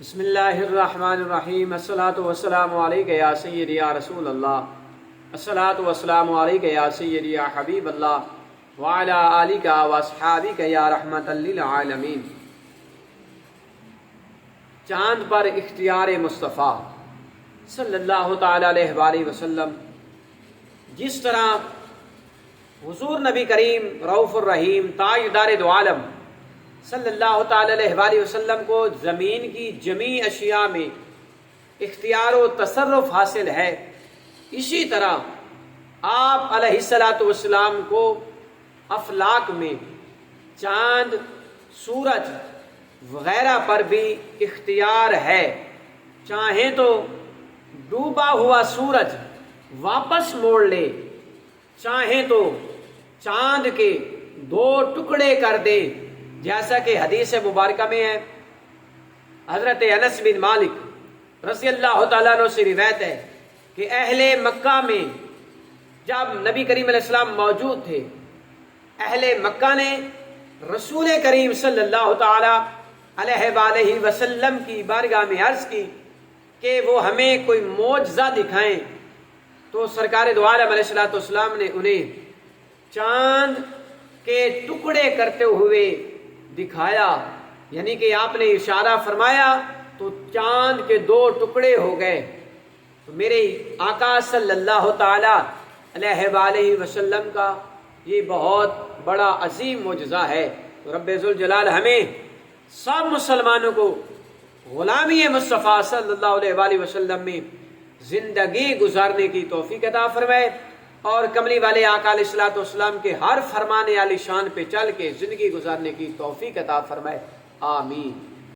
بسم اللہ الرحمن الرحیم الصلاۃ والسلام علیک یا سیدی یا رسول اللہ الصلاۃ والسلام علیک یا سیدی یا حبیب اللہ وعلی آلک واصحابک یا رحمت للعالمین۔ چاند پر اختیار مصطفیٰ صلی اللہ تعالی علیہ وآلہ وسلم جس طرح حضور نبی کریم رؤوف الرحیم تاجدار دو عالم صلی اللہ تعالی علیہ وآلہ وسلم کو زمین کی جمیع اشیاء میں اختیار و تصرف حاصل ہے، اسی طرح آپ علیہ السلام کو افلاک میں چاند، سورج وغیرہ پر بھی اختیار ہے۔ چاہیں تو ڈوبا ہوا سورج واپس موڑ لے، چاہیں تو چاند کے دو ٹکڑے کر دے، جیسا کہ حدیث مبارکہ میں ہے۔ حضرت انس بن مالک رضی اللہ تعالیٰ عنہ سے روایت ہے کہ اہل مکہ میں جب نبی کریم علیہ السلام موجود تھے، اہل مکہ نے رسول کریم صلی اللہ تعالیٰ علیہ وآلہ وسلم کی بارگاہ میں عرض کی کہ وہ ہمیں کوئی معجزہ دکھائیں، تو سرکار دو عالم علیہ السلام نے انہیں چاند کے ٹکڑے کرتے ہوئے دکھایا، یعنی کہ آپ نے اشارہ فرمایا تو چاند کے دو ٹکڑے ہو گئے۔ تو میرے آقا صلی اللہ تعالی علیہ وآلہ وسلم کا یہ بہت بڑا عظیم معجزہ ہے۔ تو رب ذوالجلال ہمیں سب مسلمانوں کو غلامی مصطفیٰ صلی اللہ علیہ وآلہ وسلم میں زندگی گزارنے کی توفیق عطا فرمائے، اور کملی والے آقا علیہ السلام کے ہر فرمان عالی شان پہ چل کے زندگی گزارنے کی توفیق عطا فرمائے، آمین۔